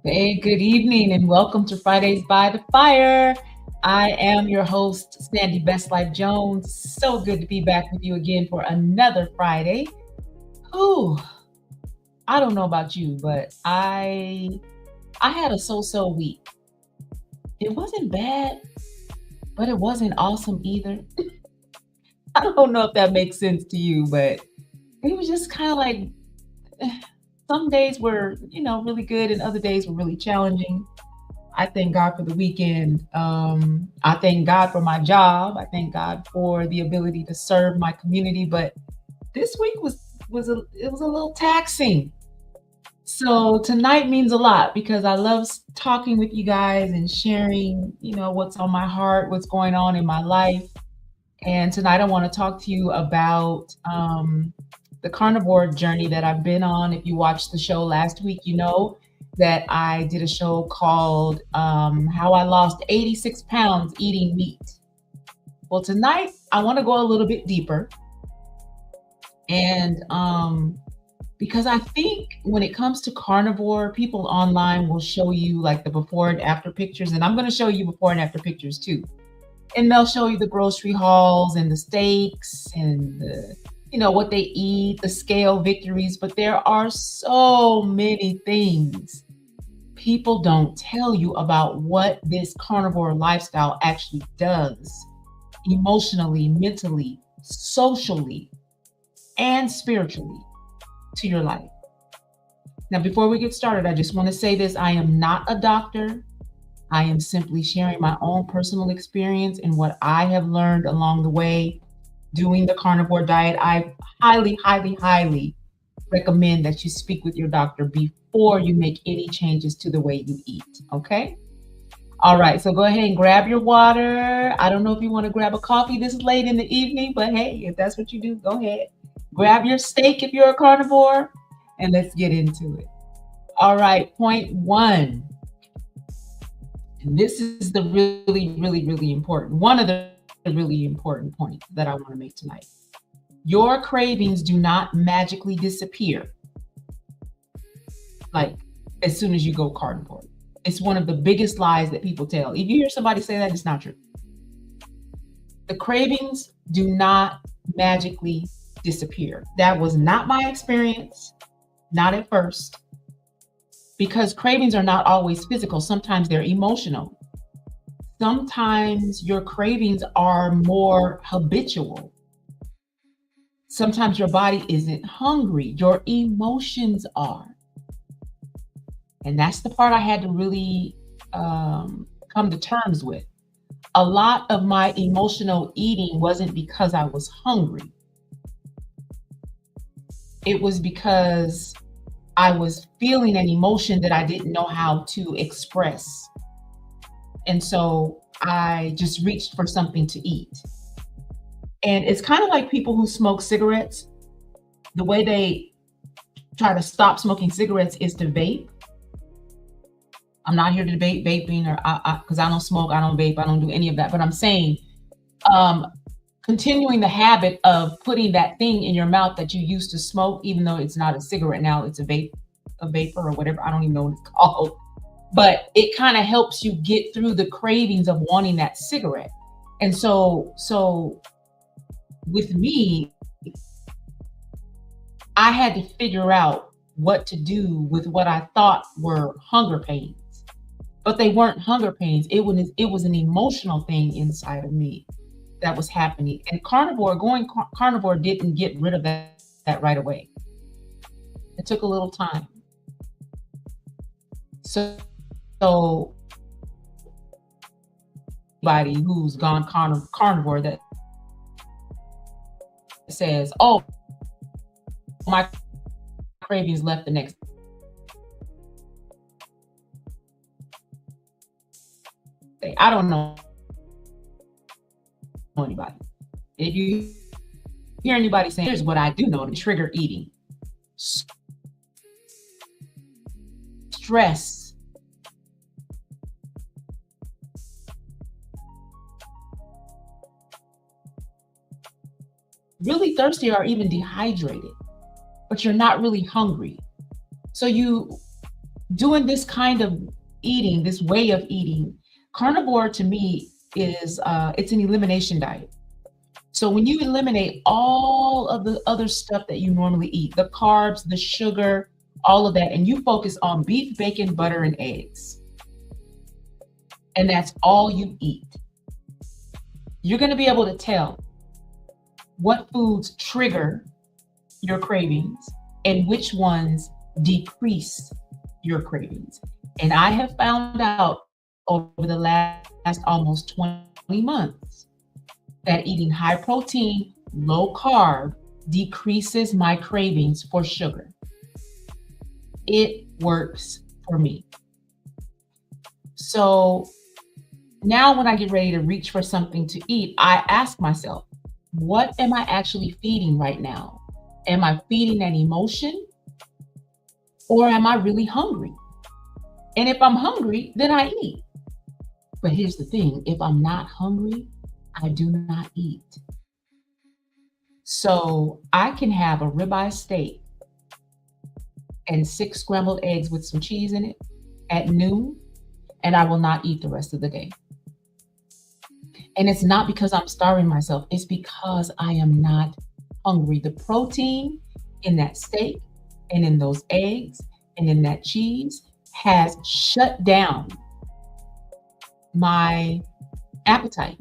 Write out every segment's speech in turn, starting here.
Hey, good evening, and welcome to Fridays by the Fire. I am your host, Sandy Best Life Jones. So good to be back with you again for another Friday. Ooh, I don't know about you, but I had a so-so week. It wasn't bad, but it wasn't awesome either. I don't know if that makes sense to you, but it was just kind of like some days were, really good, and other days were really challenging. I thank God for the weekend. I thank God for my job. I thank God for the ability to serve my community. But this week was a little taxing. So tonight means a lot because I love talking with you guys and sharing, what's on my heart, what's going on in my life. And tonight I want to talk to you about the carnivore journey that I've been on. If you watched the show last week, you know that I did a show called How I Lost 86 Pounds Eating Meat. Well, tonight I want to go a little bit deeper. And because I think when it comes to carnivore, people online will show you like the before and after pictures. And I'm going to show you before and after pictures too. And they'll show you the grocery hauls and the steaks and what they eat, the scale victories, but there are so many things people don't tell you about what this carnivore lifestyle actually does emotionally, mentally, socially, and spiritually to your life. Now, before we get started, I just want to say this. I am not a doctor. I am simply sharing my own personal experience and what I have learned along the way doing the carnivore diet. I highly, highly, highly recommend that you speak with your doctor before you make any changes to the way you eat. Okay? All right, so go ahead and grab your water. I don't know if you want to grab a coffee this late in the evening, but hey, if that's what you do, go ahead. Grab your steak if you're a carnivore, and let's get into it. All right, point one. And this is the really, really, really important, one of the really important points that I want to make tonight. Your cravings do not magically disappear like as soon as you go carnivore. It's one of the biggest lies that people tell. If you hear somebody say that, it's not true. The cravings do not magically disappear. That was not my experience, not at first, because cravings are not always physical. Sometimes they're emotional. Sometimes your cravings are more habitual. Sometimes your body isn't hungry, your emotions are. And that's the part I had to really come to terms with. A lot of my emotional eating wasn't because I was hungry, it was because I was feeling an emotion that I didn't know how to express. And so I just reached for something to eat. And it's kind of like people who smoke cigarettes. The way they try to stop smoking cigarettes is to vape. I'm not here to debate vaping or because I don't smoke, I don't vape, I don't do any of that. But I'm saying continuing the habit of putting that thing in your mouth that you used to smoke, even though it's not a cigarette now, it's a vapor or whatever. I don't even know what it's called. But it kind of helps you get through the cravings of wanting that cigarette. And so with me, I had to figure out what to do with what I thought were hunger pains. But they weren't hunger pains. It was an emotional thing inside of me that was happening. And going carnivore didn't get rid of that right away. It took a little time. So anybody who's gone carnivore that says, "Oh, my cravings left the next day." I don't know anybody. If you hear anybody saying, "Here's what I do know to trigger eating," stress, really thirsty or even dehydrated, but you're not really hungry. So doing this kind of eating, this way of eating, carnivore to me is it's an elimination diet. So when you eliminate all of the other stuff that you normally eat, the carbs, the sugar, all of that, and you focus on beef, bacon, butter, and eggs, and that's all you eat, you're going to be able to tell what foods trigger your cravings and which ones decrease your cravings. And I have found out over the last almost 20 months that eating high protein, low carb decreases my cravings for sugar. It works for me. So now when I get ready to reach for something to eat, I ask myself, what am I actually feeding right now? Am I feeding an emotion or am I really hungry? And if I'm hungry, then I eat. But here's the thing, if I'm not hungry, I do not eat. So I can have a ribeye steak and 6 scrambled eggs with some cheese in it at noon, and I will not eat the rest of the day. And it's not because I'm starving myself, it's because I am not hungry. The protein in that steak and in those eggs and in that cheese has shut down my appetite.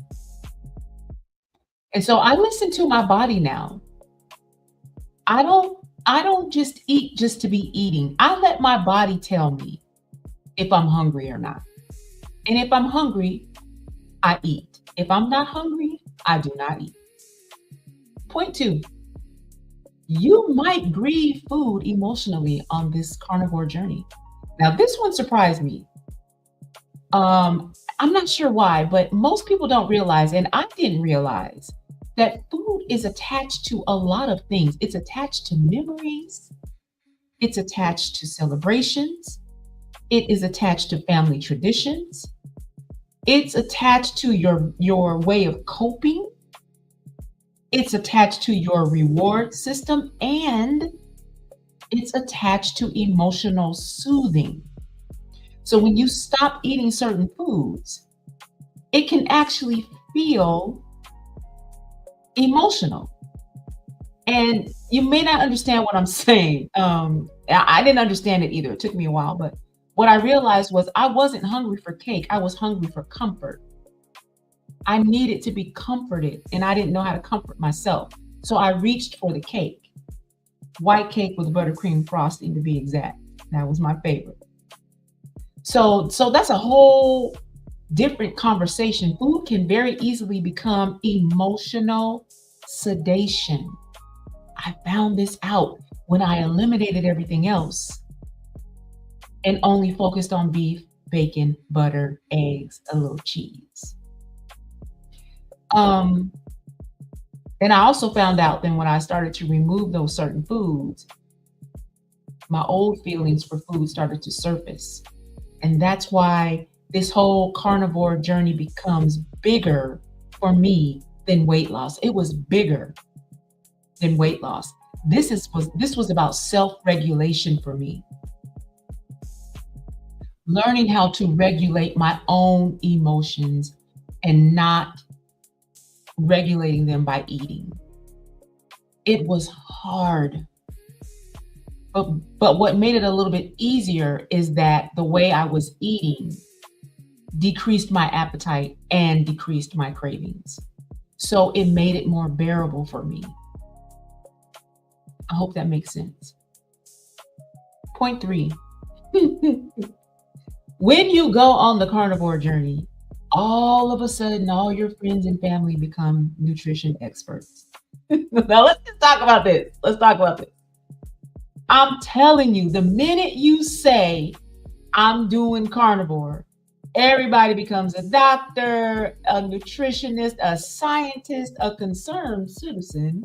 And so I listen to my body now. I don't just eat just to be eating. I let my body tell me if I'm hungry or not. And if I'm hungry, I eat. If I'm not hungry, I do not eat. Point 2, you might grieve food emotionally on this carnivore journey. Now, this one surprised me. I'm not sure why, but most people don't realize, and I didn't realize, that food is attached to a lot of things. It's attached to memories, it's attached to celebrations, it is attached to family traditions, it's attached to your way of coping, it's attached to your reward system, and it's attached to emotional soothing. So when you stop eating certain foods, it can actually feel emotional. And you may not understand what I'm saying. I didn't understand it either. It took me a while, but what I realized was I wasn't hungry for cake. I was hungry for comfort. I needed to be comforted, and I didn't know how to comfort myself. So I reached for the cake, white cake with buttercream frosting to be exact. That was my favorite. So that's a whole different conversation. Food can very easily become emotional sedation. I found this out when I eliminated everything else and only focused on beef, bacon, butter, eggs, a little cheese. Um, and I also found out then when I started to remove those certain foods, my old feelings for food started to surface. And that's why this whole carnivore journey becomes bigger for me than weight loss. It was bigger than weight loss. This was about self-regulation for me. Learning how to regulate my own emotions and not regulating them by eating. It was hard. But what made it a little bit easier is that the way I was eating decreased my appetite and decreased my cravings. So it made it more bearable for me. I hope that makes sense. Point 3. When you go on the carnivore journey, all of a sudden, all your friends and family become nutrition experts. Now, let's just talk about this. Let's talk about this. I'm telling you, the minute you say, I'm doing carnivore, everybody becomes a doctor, a nutritionist, a scientist, a concerned citizen.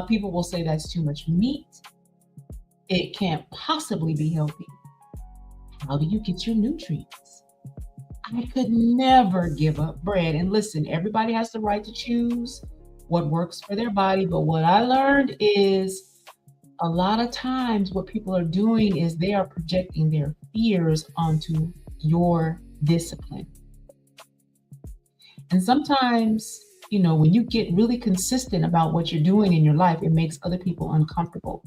People will say that's too much meat. It can't possibly be healthy. How do you get your nutrients? I could never give up bread. And listen, everybody has the right to choose what works for their body. But what I learned is A lot of times, what people are doing is they are projecting their fears onto your discipline. And sometimes, when you get really consistent about what you're doing in your life, it makes other people uncomfortable.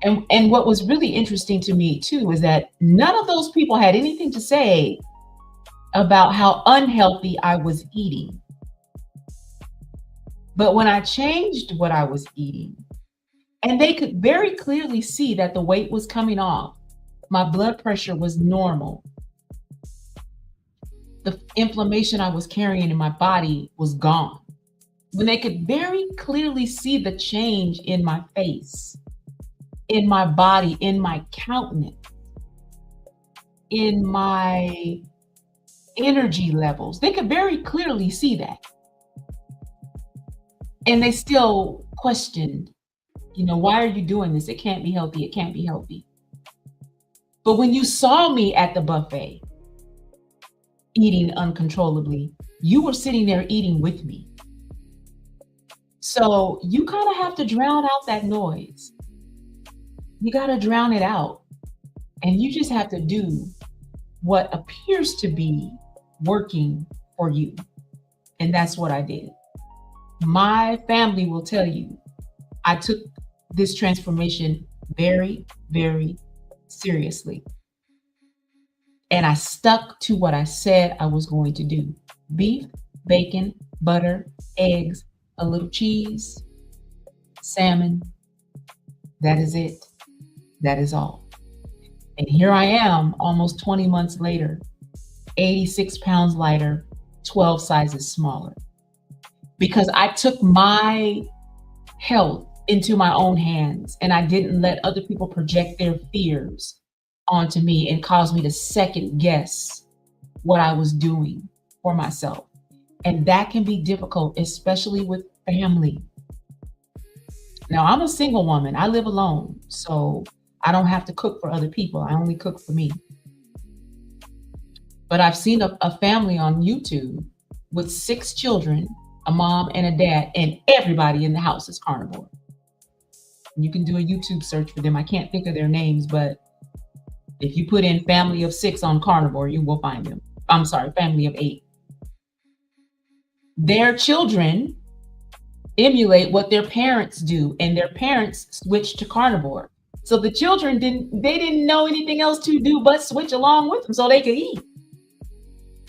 And what was really interesting to me too is that none of those people had anything to say about how unhealthy I was eating. But when I changed what I was eating, and they could very clearly see that the weight was coming off, my blood pressure was normal, the inflammation I was carrying in my body was gone. When they could very clearly see the change in my face, in my body, in my countenance, in my energy levels, they could very clearly see that. And they still questioned, why are you doing this? It can't be healthy. It can't be healthy. But when you saw me at the buffet eating uncontrollably, you were sitting there eating with me. So you kind of have to drown out that noise. You got to drown it out. And you just have to do what appears to be working for you. And that's what I did. My family will tell you, I took this transformation very, very seriously. And I stuck to what I said I was going to do. Beef, bacon, butter, eggs, a little cheese, salmon. That is it. That is all. And here I am, almost 20 months later, 86 pounds lighter, 12 sizes smaller. Because I took my health into my own hands and I didn't let other people project their fears onto me and cause me to second guess what I was doing for myself. And that can be difficult, especially with family. Now, I'm a single woman. I live alone, so I don't have to cook for other people. I only cook for me. But I've seen a family on YouTube with 6 children, a mom and a dad, and everybody in the house is carnivore. You can do a YouTube search for them. I can't think of their names, but if you put in family of 6 on carnivore, you will find them. I'm sorry, family of 8. Their children emulate what their parents do, and their parents switched to carnivore. So the children didn't know anything else to do but switch along with them so they could eat.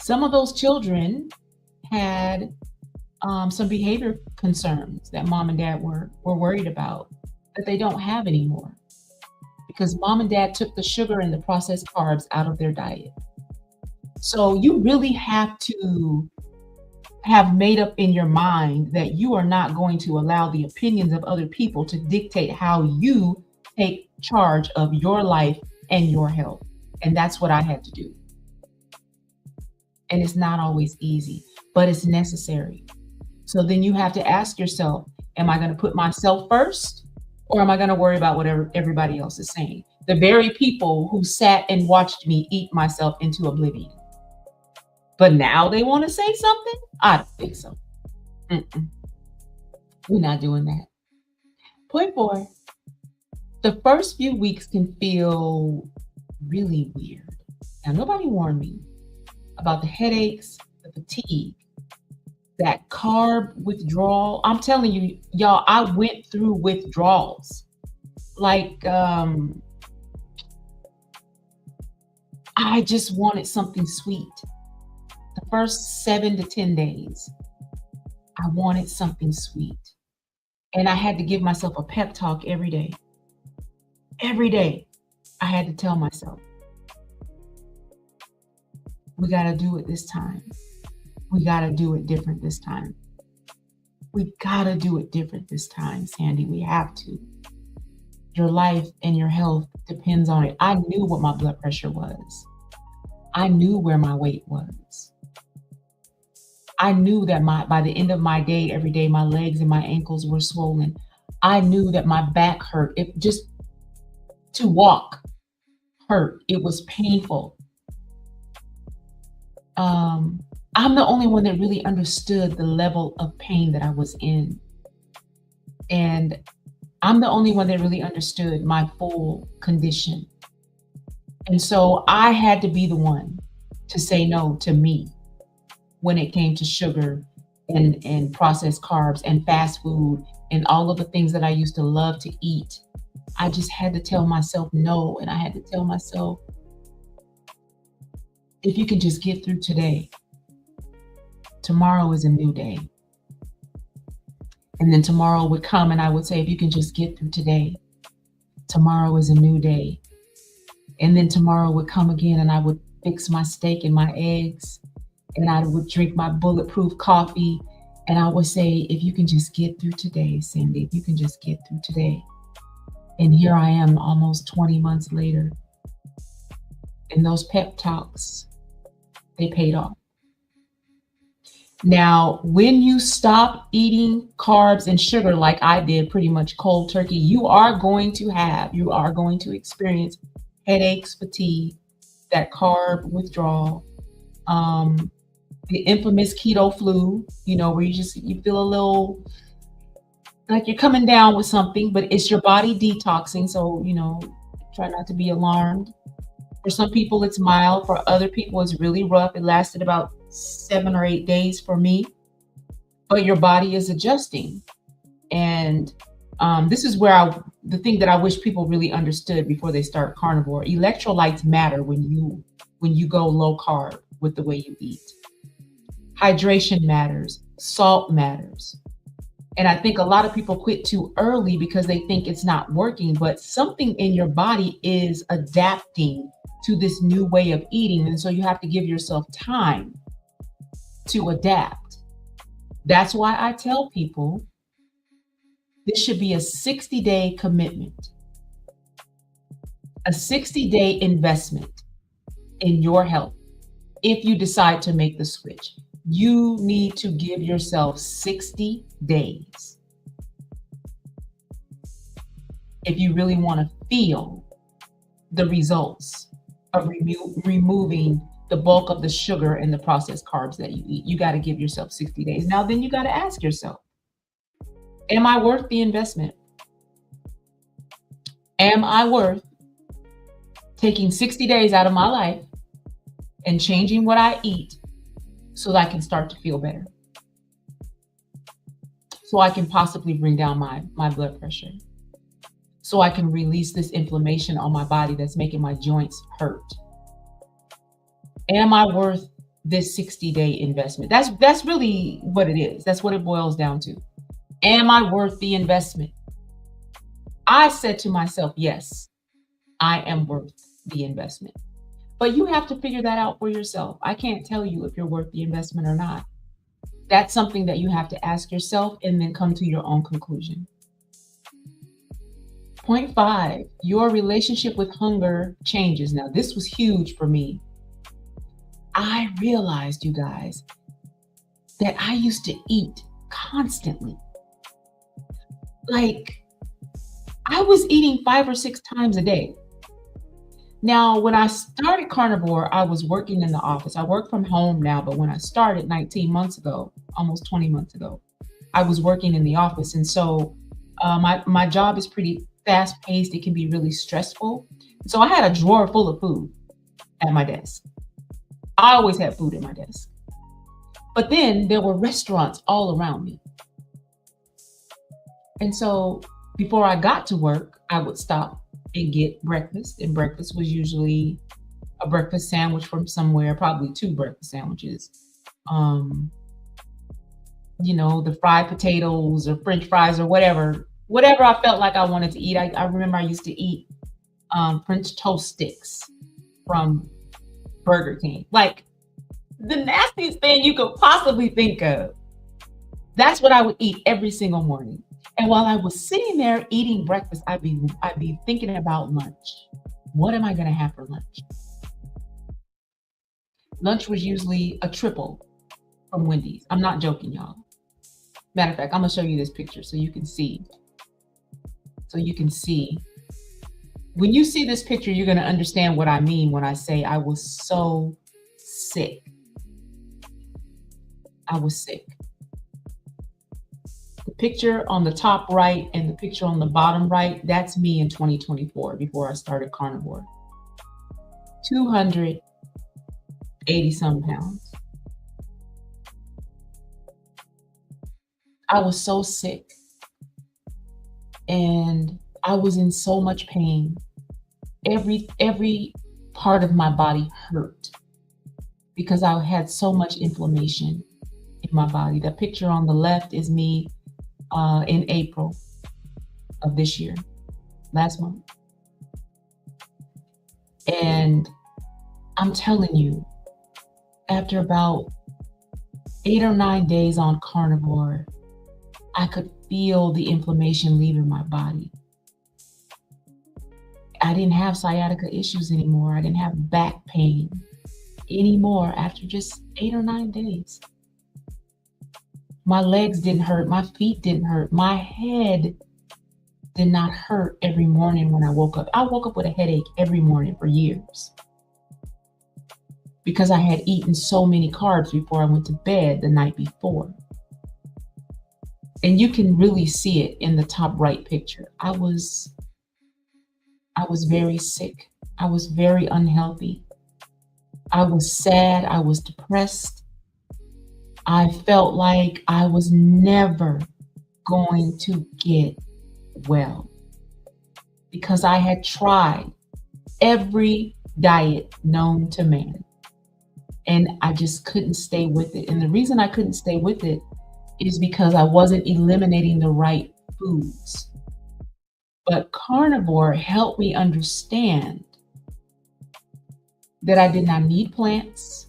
Some of those children had some behavior concerns that mom and dad were worried about that they don't have anymore, because mom and dad took the sugar and the processed carbs out of their diet. So you really have to have made up in your mind that you are not going to allow the opinions of other people to dictate how you take charge of your life and your health. And that's what I had to do. And it's not always easy, but it's necessary. So then you have to ask yourself, am I going to put myself first, or am I going to worry about whatever everybody else is saying? The very people who sat and watched me eat myself into oblivion. But now they want to say something? I don't think so. We're not doing that. Point 4, the first few weeks can feel really weird. Now, nobody warned me about the headaches, the fatigue, that carb withdrawal. I'm telling you, y'all, I went through withdrawals. Like, I just wanted something sweet. The first 7 to 10 days, I wanted something sweet. And I had to give myself a pep talk every day. Every day, I had to tell myself, we got to do it this time. We got to do it different this time. We got to do it different this time, Sandi. We have to. Your life and your health depends on it. I knew what my blood pressure was. I knew where my weight was. I knew that by the end of my day, every day, my legs and my ankles were swollen. I knew that my back hurt. It just to walk hurt. It was painful. I'm the only one that really understood the level of pain that I was in. And I'm the only one that really understood my full condition. And so I had to be the one to say no to me when it came to sugar and processed carbs and fast food and all of the things that I used to love to eat. I just had to tell myself no. And I had to tell myself, if you can just get through today, tomorrow is a new day. And then tomorrow would come and I would say, if you can just get through today, tomorrow is a new day. And then tomorrow would come again and I would fix my steak and my eggs and I would drink my bulletproof coffee. And I would say, if you can just get through today, Sandi, if you can just get through today. And here I am almost 20 months later. And those pep talks, they paid off. Now, when you stop eating carbs and sugar like I did, pretty much cold turkey, you are going to experience headaches, fatigue, that carb withdrawal, the infamous keto flu, where you feel a little like you're coming down with something, but it's your body detoxing. So, try not to be alarmed. For some people, it's mild. For other people, it's really rough. It lasted about 7 or 8 days for me, but your body is adjusting. And this is where the thing that I wish people really understood before they start carnivore. Electrolytes matter when you go low carb with the way you eat. Hydration matters. Salt matters. And I think a lot of people quit too early because they think it's not working, but something in your body is adapting to this new way of eating. And so you have to give yourself time to adapt. That's why I tell people this should be a 60-day commitment, a 60-day investment in your health. If you decide to make the switch, you need to give yourself 60 days. If you really want to feel the results of removing the bulk of the sugar and the processed carbs that you eat, you got to give yourself 60 days. Now, then you got to ask yourself, am I worth the investment? Am I worth taking 60 days out of my life and changing what I eat so that I can start to feel better? So I can possibly bring down my blood pressure. So I can release this inflammation on my body that's making my joints hurt. Am I worth this 60-day investment? That's really what it is. That's what it boils down to. Am I worth the investment? I said to myself, yes, I am worth the investment. But you have to figure that out for yourself. I can't tell you if you're worth the investment or not. That's something that you have to ask yourself and then come to your own conclusion. Point 5, your relationship with hunger changes. Now, this was huge for me. I realized, you guys, that I used to eat constantly. Like, I was eating 5 or 6 times a day. Now, when I started carnivore, I was working in the office. I work from home now, but when I started 19 months ago, almost 20 months ago, I was working in the office. And so my job is pretty fast paced. It can be really stressful. So I had a drawer full of food at my desk. I always had food at my desk. But then there were restaurants all around me. And so before I got to work, I would stop and get breakfast. And breakfast was usually a breakfast sandwich from somewhere, probably 2 breakfast sandwiches. The fried potatoes or French fries or whatever I felt like I wanted to eat. I remember I used to eat French toast sticks from Burger King. Like the nastiest thing you could possibly think of. That's what I would eat every single morning. And while I was sitting there eating breakfast, I'd be thinking about lunch. What am I going to have for lunch? Lunch was usually a triple from Wendy's. I'm not joking, y'all. Matter of fact, I'm going to show you this picture so you can see. When you see this picture, you're going to understand what I mean when I say I was so sick. I was sick. The picture on the top right and the picture on the bottom right, that's me in 2024 before I started carnivore. 280 some pounds. I was so sick and I was in so much pain. Every part of my body hurt because I had so much inflammation in my body. The picture on the left is me in April of this year, last month. And I'm telling you, after about 8 or 9 days on carnivore, I could feel the inflammation leaving my body. I didn't have sciatica issues anymore. I didn't have back pain anymore after just 8 or 9 days. My legs didn't hurt. My feet didn't hurt. My head did not hurt every morning when I woke up. I woke up with a headache every morning for years because I had eaten so many carbs before I went to bed the night before. And you can really see it in the top right picture. I was very sick. I was very unhealthy. I was sad. I was depressed. I felt like I was never going to get well because I had tried every diet known to man and I just couldn't stay with it. And the reason I couldn't stay with it is because I wasn't eliminating the right foods. But carnivore helped me understand that I did not need plants,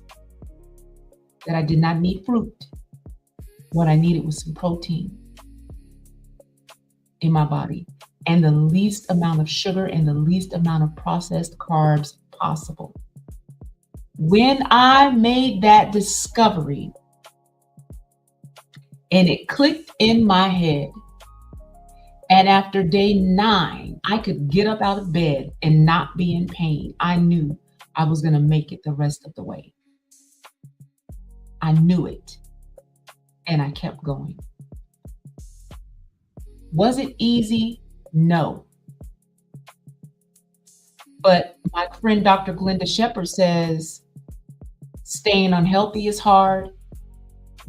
that I did not need fruit. What I needed was some protein in my body and the least amount of sugar and the least amount of processed carbs possible. When I made that discovery and it clicked in my head, and after day 9, I could get up out of bed and not be in pain. I knew I was going to make it the rest of the way. I knew it. And I kept going. Was it easy? No. But my friend Dr. Glenda Shepard says staying unhealthy is hard.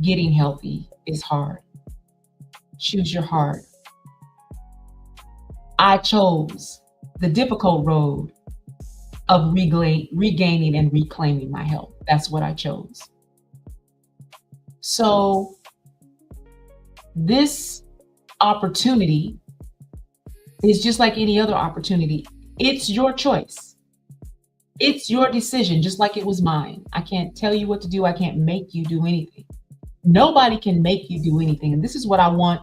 Getting healthy is hard. Choose your heart. I chose the difficult road of regaining and reclaiming my health. That's what I chose. So this opportunity is just like any other opportunity. It's your choice. It's your decision, just like it was mine. I can't tell you what to do. I can't make you do anything. Nobody can make you do anything. And this is what I want,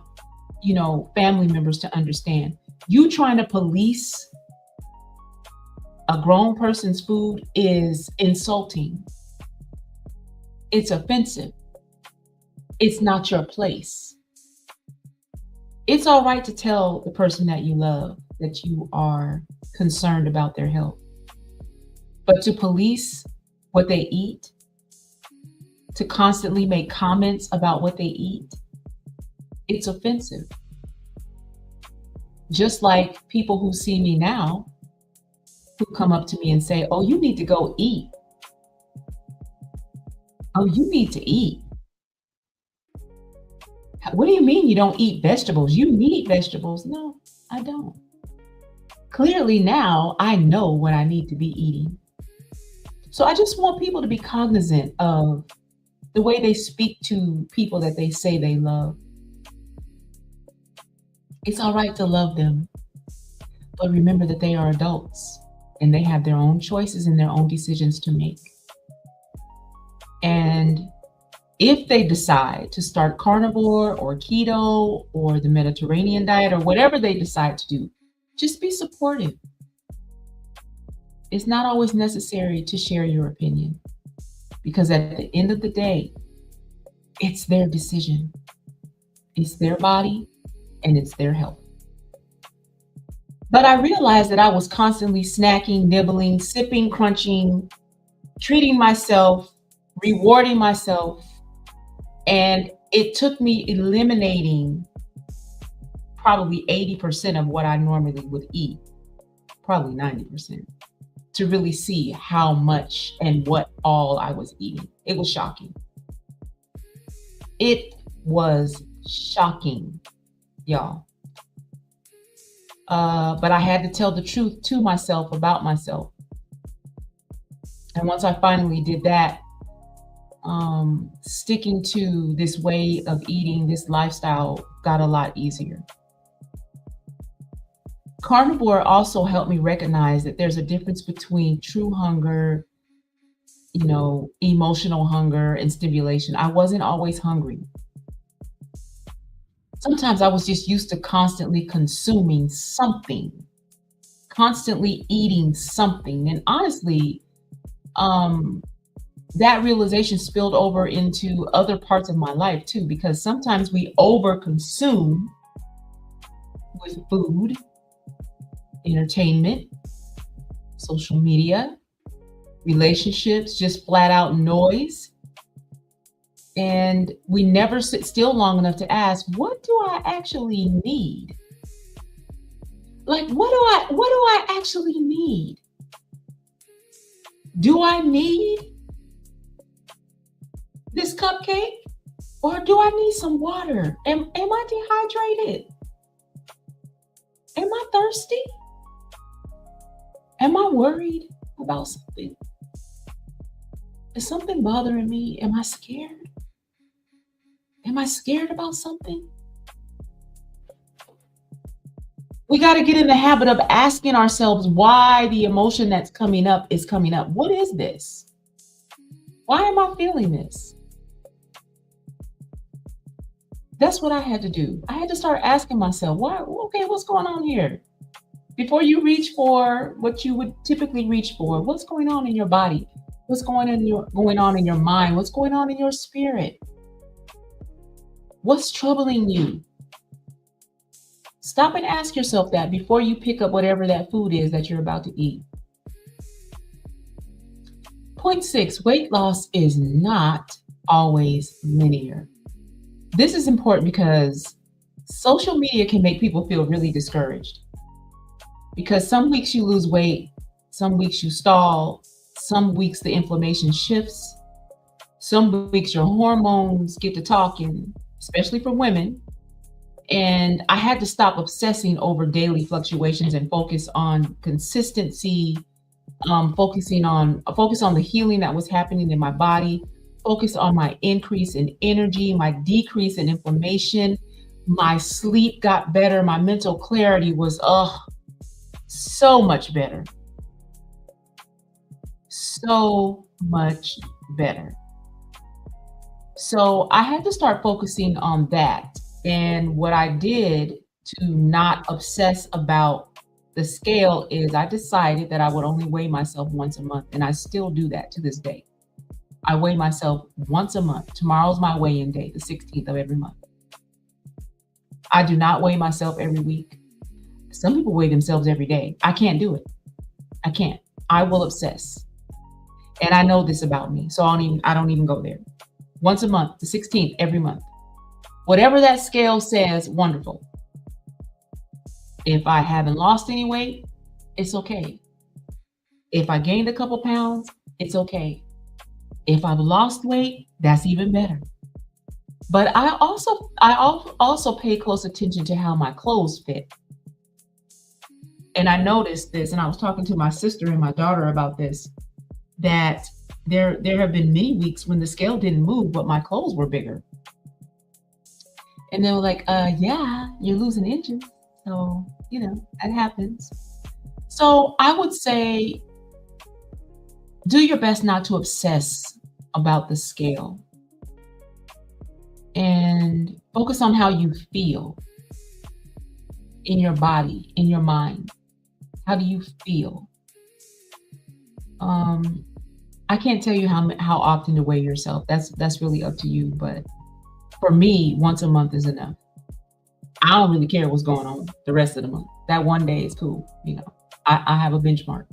family members to understand. You trying to police a grown person's food is insulting. It's offensive. It's not your place. It's all right to tell the person that you love that you are concerned about their health. But to police what they eat, to constantly make comments about what they eat, it's offensive. Just like people who see me now, who come up to me and say, "Oh, you need to go eat. Oh, you need to eat. What do you mean you don't eat vegetables? You need vegetables." No, I don't. Clearly now I know what I need to be eating. So I just want people to be cognizant of the way they speak to people that they say they love. It's all right to love them, but remember that they are adults and they have their own choices and their own decisions to make. And if they decide to start carnivore or keto or the Mediterranean diet or whatever they decide to do, just be supportive. It's not always necessary to share your opinion because at the end of the day, it's their decision. It's their body and it's their health. But I realized that I was constantly snacking, nibbling, sipping, crunching, treating myself, rewarding myself. And it took me eliminating probably 80% of what I normally would eat, probably 90%, to really see how much and what all I was eating. It was shocking. It was shocking, y'all. But I had to tell the truth to myself about myself. And once I finally did that, sticking to this way of eating, this lifestyle got a lot easier. Carnivore also helped me recognize that there's a difference between true hunger, emotional hunger, and stimulation. I wasn't always hungry. Sometimes I was just used to constantly consuming something, constantly eating something. And honestly, that realization spilled over into other parts of my life too, because sometimes we overconsume with food, entertainment, social media, relationships, just flat out noise. And we never sit still long enough to ask, what do I actually need? Like, what do I actually need? Do I need this cupcake? Or do I need some water? Am I dehydrated? Am I thirsty? Am I worried about something? Is something bothering me? Am I scared? Am I scared about something? We got to get in the habit of asking ourselves why the emotion that's coming up is coming up. What is this? Why am I feeling this? That's what I had to do. I had to start asking myself, why? Okay, what's going on here? Before you reach for what you would typically reach for, what's going on in your body? What's going on in your mind? What's going on in your spirit? What's troubling you? Stop and ask yourself that before you pick up whatever that food is that you're about to eat. Point 6, weight loss is not always linear. This is important because social media can make people feel really discouraged. Because some weeks you lose weight, some weeks you stall, some weeks the inflammation shifts, some weeks your hormones get to talking, especially for women. And I had to stop obsessing over daily fluctuations and focus on consistency, focus on the healing that was happening in my body, focus on my increase in energy, my decrease in inflammation. My sleep got better. My mental clarity was so much better. So much better. So I had to start focusing on that. And what I did to not obsess about the scale is I decided that I would only weigh myself once a month. And I still do that to this day. I weigh myself once a month. Tomorrow's my weigh-in day, the 16th of every month. I do not weigh myself every week. Some people weigh themselves every day. I can't do it. I can't. I will obsess. And I know this about me. So I don't even go there. Once a month, the 16th, every month. Whatever that scale says, wonderful. If I haven't lost any weight, it's okay. If I gained a couple pounds, it's okay. If I've lost weight, that's even better. But I also pay close attention to how my clothes fit. And I noticed this, and I was talking to my sister and my daughter about this, that there have been many weeks when the scale didn't move, but my clothes were bigger. And they were like, yeah, you're losing inches. So, that happens. So I would say, do your best not to obsess about the scale and focus on how you feel in your body, in your mind. How do you feel? I can't tell you how often to weigh yourself. That's really up to you. But for me, once a month is enough. I don't really care what's going on the rest of the month. That one day is cool. I have a benchmark.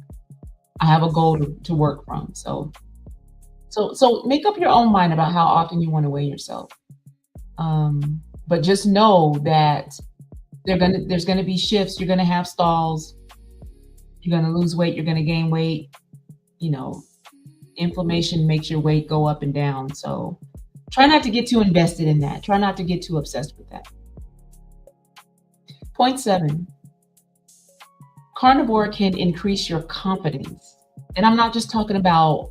I have a goal to work from. So make up your own mind about how often you want to weigh yourself. But just know that There's gonna be shifts. You're gonna have stalls. You're gonna lose weight. You're gonna gain weight. You know, inflammation makes your weight go up and down. So try not to get too invested in that. Try not to get too obsessed with that. Point 7, carnivore can increase your confidence. And I'm not just talking about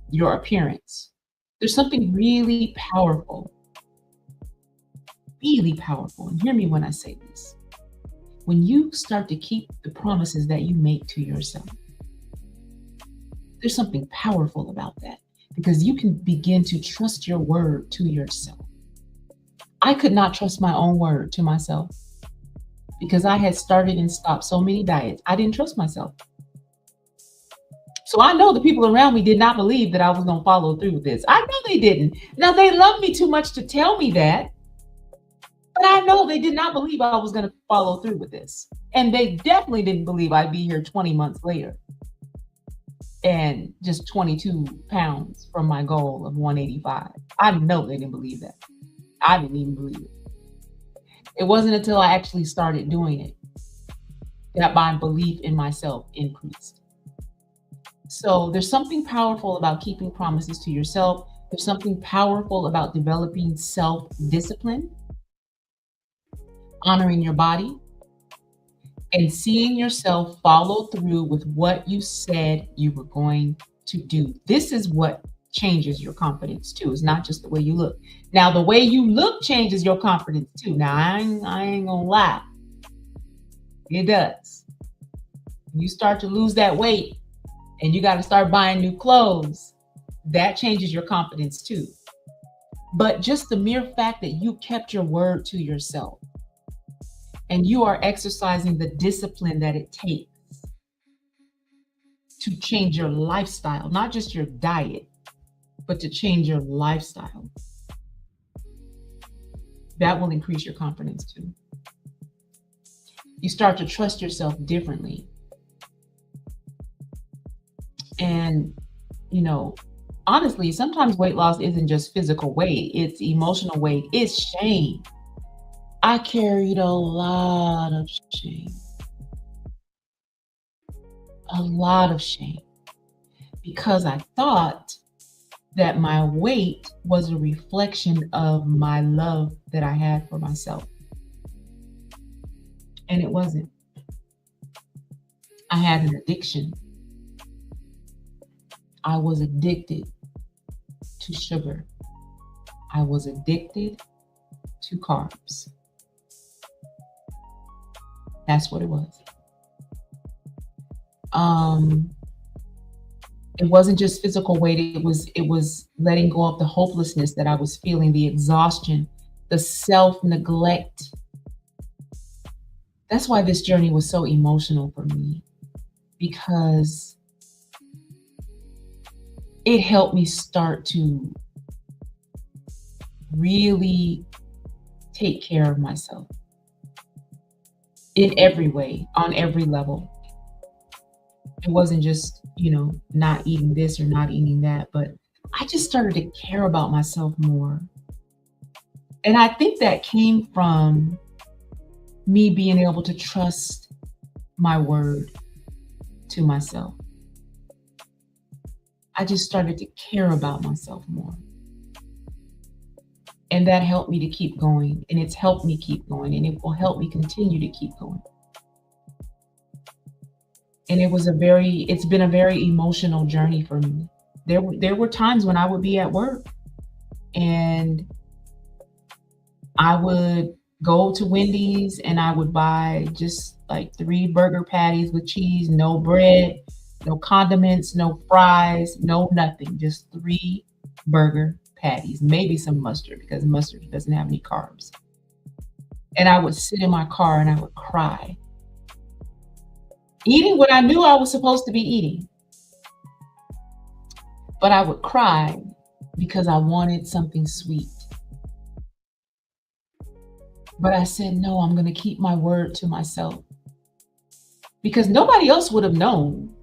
your appearance. There's something really powerful. And hear me when I say this. When you start to keep the promises that you make to yourself, there's something powerful about that because you can begin to trust your word to yourself. I could not trust my own word to myself because I had started and stopped so many diets. I didn't trust myself. So I know the people around me did not believe that I was going to follow through with this. I know they didn't. Now, they love me too much to tell me that, but I know they did not believe I was going to follow through with this. And they definitely didn't believe I'd be here 20 months later and just 22 pounds from my goal of 185. I know they didn't believe that. I didn't even believe it. It wasn't until I actually started doing it that my belief in myself increased. So there's something powerful about keeping promises to yourself. There's something powerful about developing self-discipline, honoring your body, and seeing yourself follow through with what you said you were going to do. This is what changes your confidence too. It's not just the way you look. Now, the way you look changes your confidence too. Now, I ain't gonna lie. It does. You start to lose that weight and you got to start buying new clothes. That changes your confidence too. But just the mere fact that you kept your word to yourself and you are exercising the discipline that it takes to change your lifestyle, not just your diet, but to change your lifestyle, that will increase your confidence too. You start to trust yourself differently. And, honestly, sometimes weight loss isn't just physical weight, it's emotional weight, it's shame. I carried a lot of shame, because I thought that my weight was a reflection of my love that I had for myself. And it wasn't. I had an addiction. I was addicted to sugar. I was addicted to carbs. That's what it was. It wasn't just physical weight. It was letting go of the hopelessness that I was feeling, the exhaustion, the self-neglect. That's why this journey was so emotional for me, because it helped me start to really take care of myself in every way, on every level. It wasn't just, not eating this or not eating that, but I just started to care about myself more. And I think that came from me being able to trust my word to myself. I just started to care about myself more. And that helped me to keep going. And it's helped me keep going. And it will help me continue to keep going. And it's been a very emotional journey for me. There were times when I would be at work and I would go to Wendy's and I would buy just like 3 burger patties with cheese, no bread, no condiments, no fries, no nothing, just 3 burger patties, maybe some mustard because mustard doesn't have any carbs. And I would sit in my car and I would cry, eating what I knew I was supposed to be eating. But I would cry because I wanted something sweet. But I said, no, I'm going to keep my word to myself, because nobody else would have known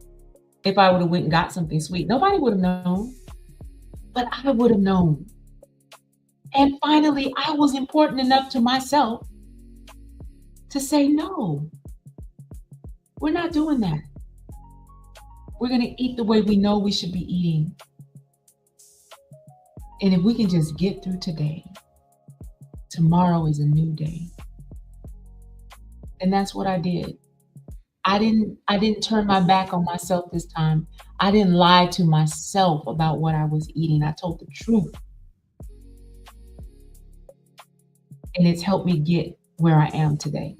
if I would have went and got something sweet. Nobody would have known, but I would have known. And finally, I was important enough to myself to say, no, we're not doing that. We're going to eat the way we know we should be eating. And if we can just get through today, tomorrow is a new day. And that's what I did. I didn't turn my back on myself this time. I didn't lie to myself about what I was eating. I told the truth. And it's helped me get where I am today.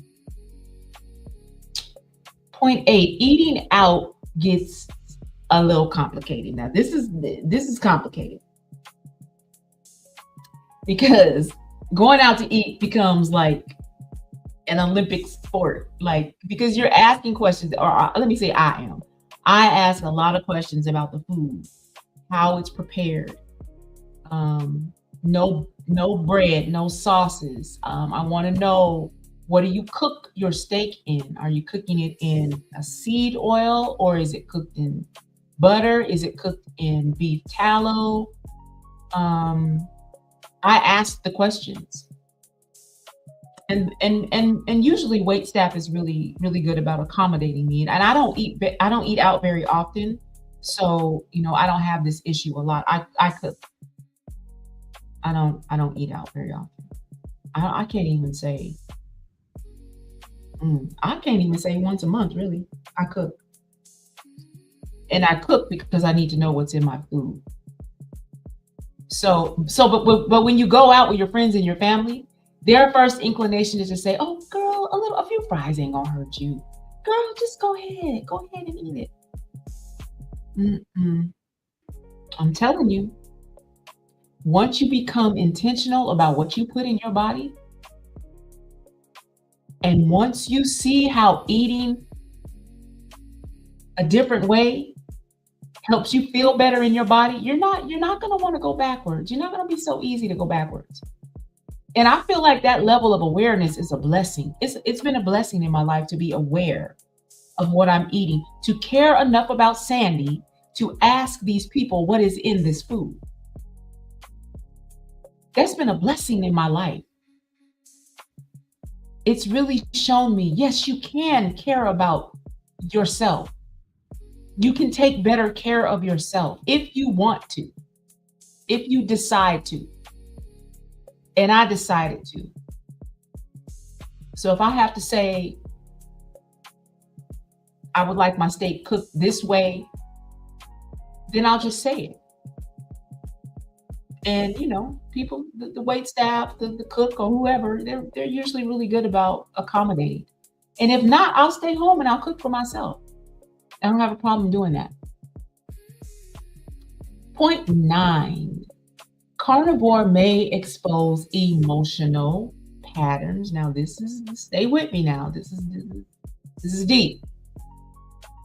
Point 8, eating out gets a little complicated. Now this is complicated because going out to eat becomes like an Olympic sport, like, because you're asking questions, or let me say I ask a lot of questions about the food, how it's prepared, no bread, no sauces. I want to know, what do you cook your steak in? Are you cooking it in a seed oil, or is it cooked in butter? Is it cooked in beef tallow? I ask the questions. And usually wait staff is really good about accommodating me, and I don't eat out very often, so I don't have this issue a lot. I cook. I don't eat out very often. I can't even say once a month, really. I cook, and I cook because I need to know what's in my food. But when you go out with your friends and your family, their first inclination is to say, "Oh, girl, a few fries ain't gonna hurt you. Girl, just go ahead and eat it." I'm telling you, once you become intentional about what you put in your body, and once you see how eating a different way helps you feel better in your body, you're not gonna want to go backwards. You're not gonna be so easy to go backwards. And I feel like that level of awareness is a blessing. It's been a blessing in my life to be aware of what I'm eating, to care enough about Sandi to ask these people what is in this food. That's been a blessing in my life. It's really shown me, yes, you can care about yourself. You can take better care of yourself if you want to, if you decide to. And I decided to. So if I have to say, I would like my steak cooked this way, then I'll just say it. And people, the wait staff, the cook, or whoever, they're usually really good about accommodating. And if not, I'll stay home and I'll cook for myself. I don't have a problem doing that. Point 9. Carnivore may expose emotional patterns. Now, stay with me now. This is deep.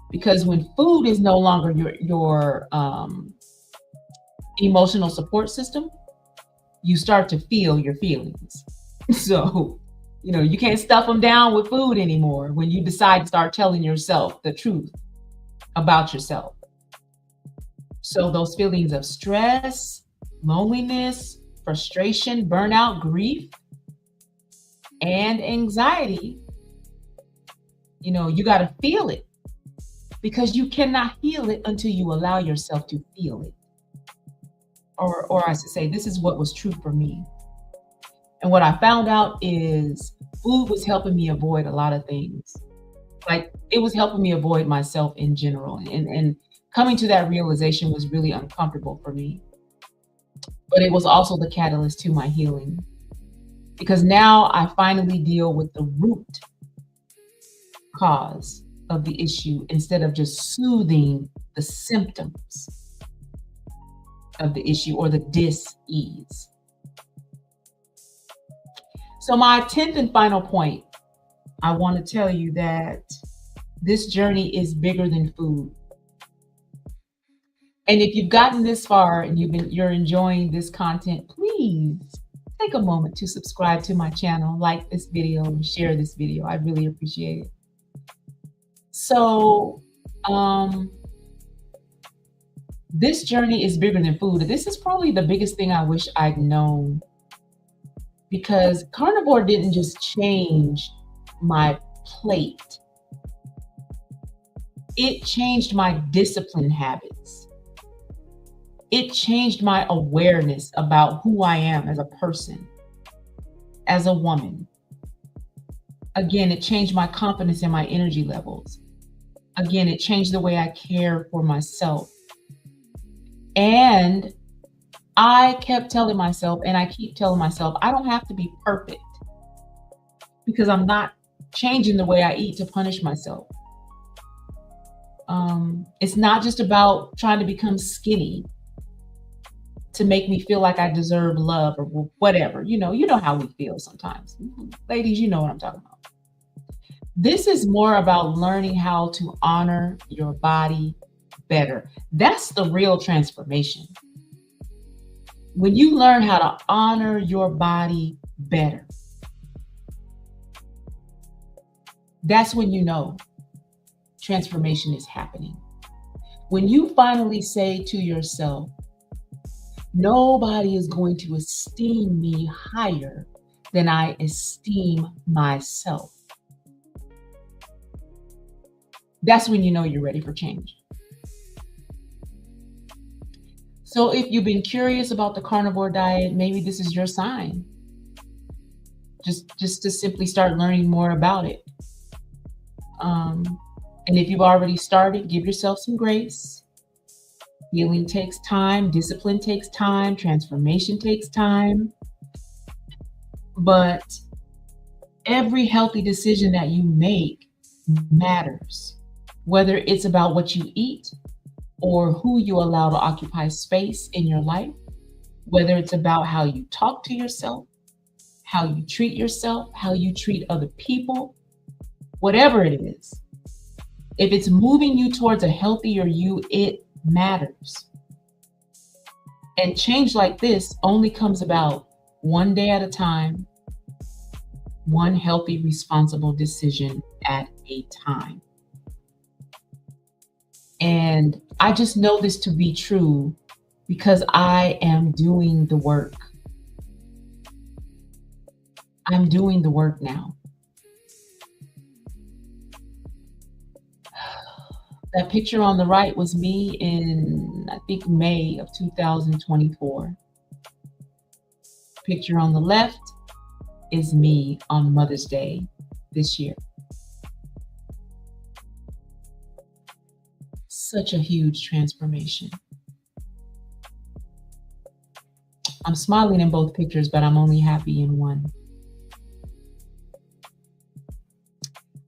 Because when food is no longer your emotional support system, you start to feel your feelings. So, you can't stuff them down with food anymore when you decide to start telling yourself the truth about yourself. So those feelings of stress, loneliness, frustration, burnout, grief, and anxiety, you got to feel it, because you cannot heal it until you allow yourself to feel it. Or I should say, this is what was true for me. And what I found out is food was helping me avoid a lot of things. Like, it was helping me avoid myself in general. And coming to that realization was really uncomfortable for me. But it was also the catalyst to my healing, because now I finally deal with the root cause of the issue instead of just soothing the symptoms of the issue or the dis-ease. So my 10th and final point, I want to tell you that this journey is bigger than food. And if you've gotten this far and you're enjoying this content, please take a moment to subscribe to my channel, like this video, and share this video. I really appreciate it. So, this journey is bigger than food. This is probably the biggest thing I wish I'd known, because carnivore didn't just change my plate. It changed my discipline habits. It changed my awareness about who I am as a person, as a woman. Again, it changed my confidence in my energy levels. Again, it changed the way I care for myself. And I kept telling myself, and I keep telling myself, I don't have to be perfect because I'm not changing the way I eat to punish myself. It's not just about trying to become skinny to make me feel like I deserve love or whatever. You know how we feel sometimes. Ladies, you know what I'm talking about. This is more about learning how to honor your body better. That's the real transformation. When you learn how to honor your body better, that's when you know transformation is happening. When you finally say to yourself, nobody is going to esteem me higher than I esteem myself. That's when you know you're ready for change. So if you've been curious about the carnivore diet, maybe this is your sign. Just to simply start learning more about it. And if you've already started, give yourself some grace. Healing takes time, discipline takes time, transformation takes time. But every healthy decision that you make matters, whether it's about what you eat or who you allow to occupy space in your life, whether it's about how you talk to yourself, how you treat yourself, how you treat other people, whatever it is. If it's moving you towards a healthier you, it matters. And change like this only comes about one day at a time, one healthy, responsible decision at a time. And I just know this to be true because I am doing the work. I'm doing the work now. That picture on the right was me in, I think, May of 2024. Picture on the left is me on Mother's Day this year. Such a huge transformation. I'm smiling in both pictures, but I'm only happy in one.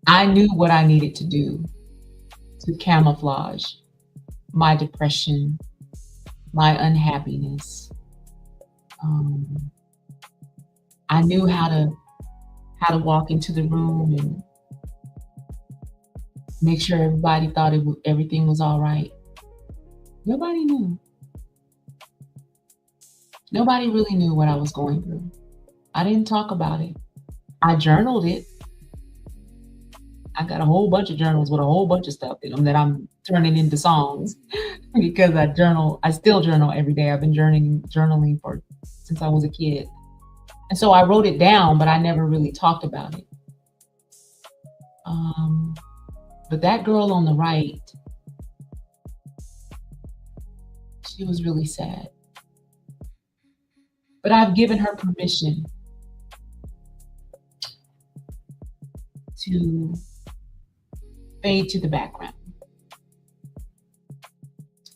I knew what I needed to do to camouflage my depression, my unhappiness. I knew how to walk into the room and make sure everybody thought everything was all right. Nobody knew. Nobody really knew what I was going through. I didn't talk about it. I journaled it. I got a whole bunch of journals with a whole bunch of stuff in them that I'm turning into songs because I still journal every day. I've been journaling since I was a kid. And so I wrote it down, but I never really talked about it. But that girl on the right, she was really sad. But I've given her permission to fade to the background.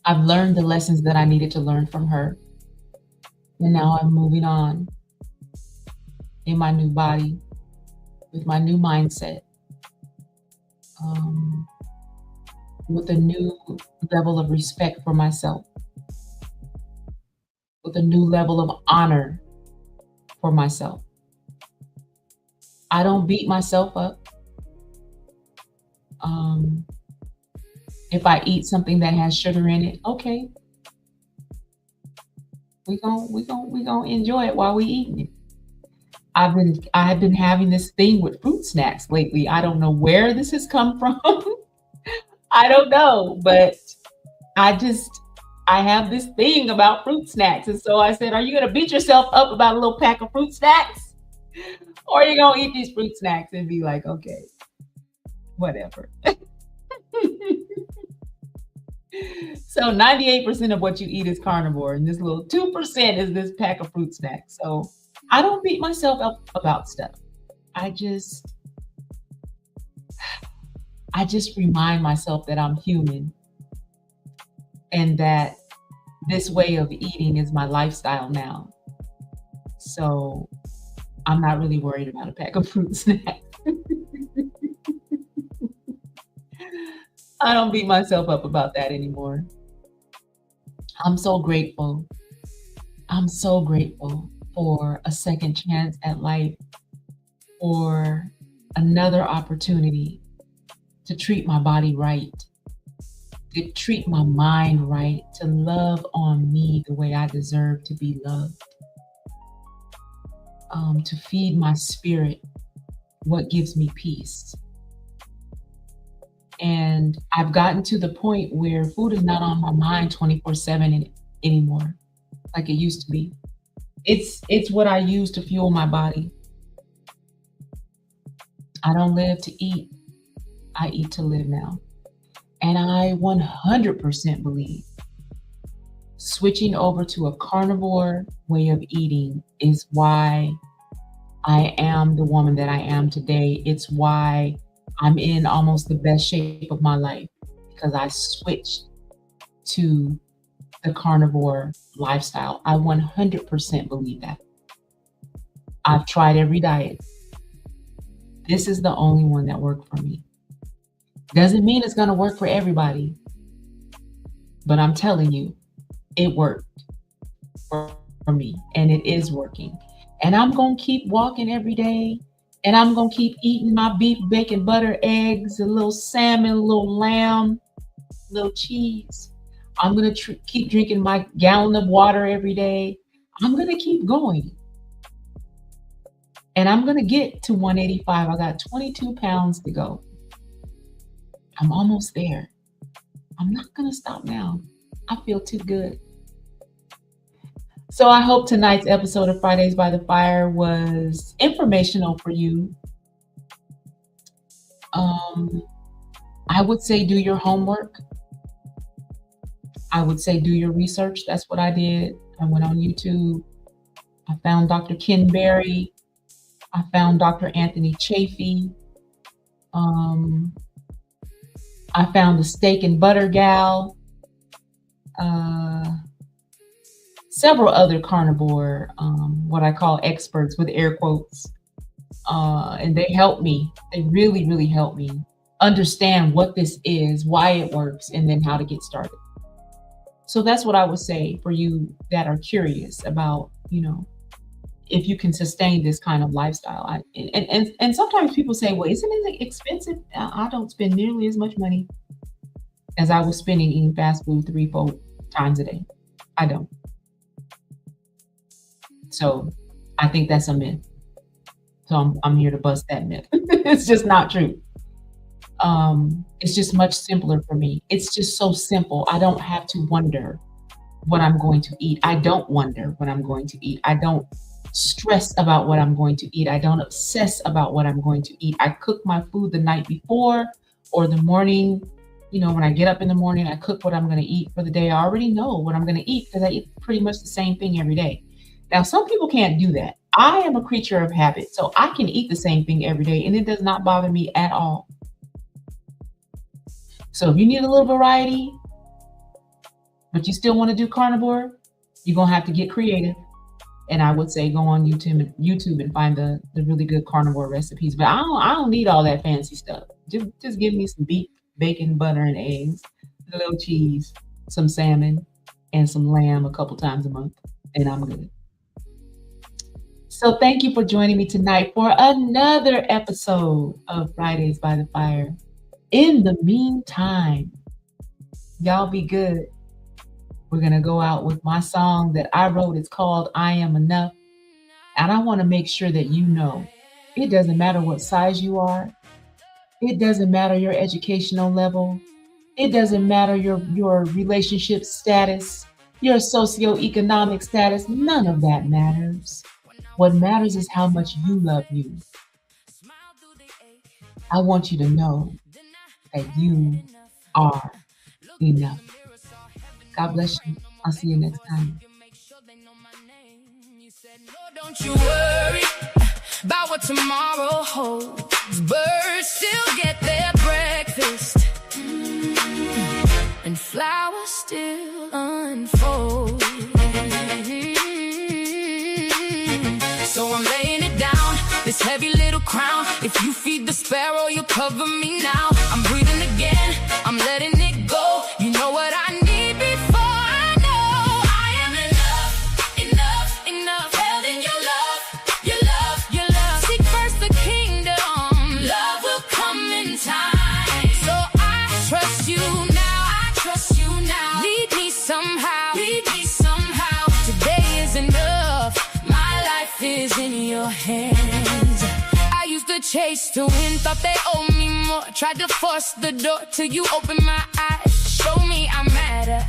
I've learned the lessons that I needed to learn from her. And now I'm moving on in my new body, with my new mindset, with a new level of respect for myself, with a new level of honor for myself. I don't beat myself up. If I eat something that has sugar in it, okay, we gonna enjoy it while we eating it. I have been having this thing with fruit snacks lately. I don't know where this has come from. I don't know, but I have this thing about fruit snacks. And so I said, are you gonna beat yourself up about a little pack of fruit snacks? Or you're gonna eat these fruit snacks and be like, okay, whatever. So 98% of what you eat is carnivore, and this little 2% is this pack of fruit snacks. So I don't beat myself up about stuff. I just I just remind myself that I'm human and that this way of eating is my lifestyle now. So I'm not really worried about a pack of fruit snacks. I don't beat myself up about that anymore. I'm so grateful. I'm so grateful for a second chance at life, for another opportunity to treat my body right, to treat my mind right, to love on me the way I deserve to be loved, to feed my spirit what gives me peace. And I've gotten to the point where food is not on my mind 24/7 anymore like it used to be. It's what I use to fuel my body. I don't live to eat. I eat to live now. And I 100% believe switching over to a carnivore way of eating is why I am the woman that I am today. It's why I'm in almost the best shape of my life because I switched to the carnivore lifestyle. I 100% believe that. I've tried every diet. This is the only one that worked for me. Doesn't mean it's going to work for everybody, but I'm telling you, it worked for me and it is working. And I'm going to keep walking every day and I'm going to keep eating my beef, bacon, butter, eggs, a little salmon, a little lamb, a little cheese. I'm going to keep drinking my gallon of water every day. I'm going to keep going. And I'm going to get to 185. I got 22 pounds to go. I'm almost there. I'm not going to stop now. I feel too good. So I hope tonight's episode of Fridays by the Fire was informational for you. I would say do your homework. I would say do your research. That's what I did. I went on YouTube. I found Dr. Ken Berry. I found Dr. Anthony Chafee. I found the Steak and Butter Gal. Several other carnivore, what I call experts with air quotes. And they helped me. They really, really helped me understand what this is, why it works, and then how to get started. So that's what I would say for you that are curious about, if you can sustain this kind of lifestyle. And sometimes people say, well, isn't it expensive? I don't spend nearly as much money as I was spending eating fast food 3-4 times a day. I don't. So I think that's a myth. So I'm here to bust that myth. It's just not true. It's just much simpler for me. It's just so simple. I don't have to wonder what I'm going to eat. I don't wonder what I'm going to eat. I don't stress about what I'm going to eat. I don't obsess about what I'm going to eat. I cook my food the night before or the morning. When I get up in the morning, I cook what I'm going to eat for the day. I already know what I'm going to eat because I eat pretty much the same thing every day. Now, some people can't do that. I am a creature of habit, so I can eat the same thing every day, and it does not bother me at all. So if you need a little variety, but you still want to do carnivore, you're going to have to get creative. And I would say go on YouTube and find the really good carnivore recipes. But I don't need all that fancy stuff. Just give me some beef, bacon, butter, and eggs, a little cheese, some salmon, and some lamb a couple times a month, and I'm good. So thank you for joining me tonight for another episode of Fridays by the Fire. In the meantime, y'all be good. We're going to go out with my song that I wrote. It's called I Am Enough. And I want to make sure that you know it doesn't matter what size you are. It doesn't matter your educational level. It doesn't matter your relationship status, your socioeconomic status. None of that matters. What matters is how much you love you. I want you to know that you are enough. God bless you. I'll see you next time. Don't you worry about what tomorrow holds. Birds still get their breakfast, and flowers still unfold. So I'm laying it down, this heavy little crown. If you feed the sparrow, you'll cover me now. I'm breathing again, I'm letting it go. You know what I need before I know I am enough, enough, enough. Held in your love, your love, your love. Seek first the kingdom, love will come in time. So I trust you now, I trust you now. Lead me somehow, lead me somehow. Today is enough, my life is in your hands. I used to chase to win, thought they owed me more. Tried to force the door till you opened my eyes. Show me I matter,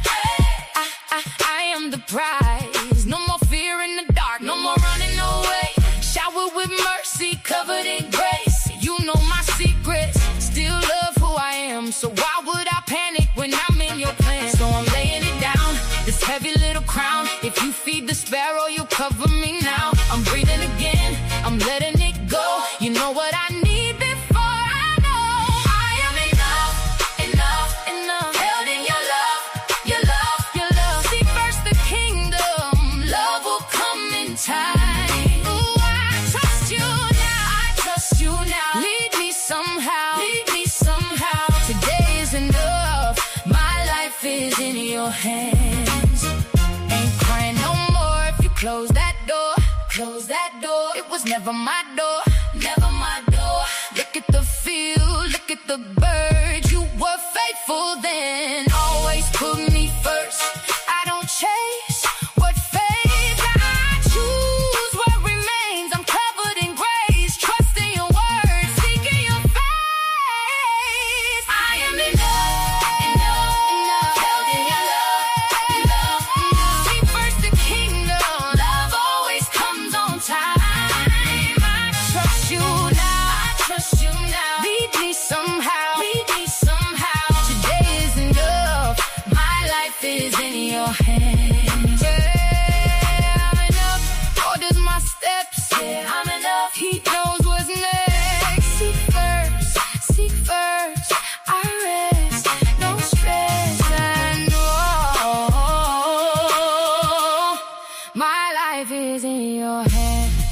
I am the prize. No more fear in the dark, no more running away. Showered with mercy, covered in grace. You know my secrets, still love who I am. So why would I panic when I'm in your plan? So I'm laying it down, this heavy little crown. If you feed the sparrow, you cover me now. I'm breathing again, I'm letting it go. You know what I need before I know I am enough, enough, enough. Held in your love, your love, your love. Seek first the kingdom, love will come in time. Ooh, I trust you now, I trust you now. Lead me somehow, lead me somehow. Today is enough, my life is in your hands. Ain't crying no more if you close that door, close that door. It was never my door, never my door. Look at the field, look at the birds. You were faithful then, always put me first. I don't chase what fades, I choose what remains. I'm covered in grace, trust in your word, seeking your face. I am enough, enough, enough. Held in your love, love, love. Seek first the kingdom, love always comes on time. I trust you now, I trust you now. Lead me somehow, lead me somehow. Today is enough, my life is in your hands. Yeah, I'm enough, orders my steps. Yeah, I'm enough, he knows what's next. Seek first, I rest. No stress, I know my life is in your hands.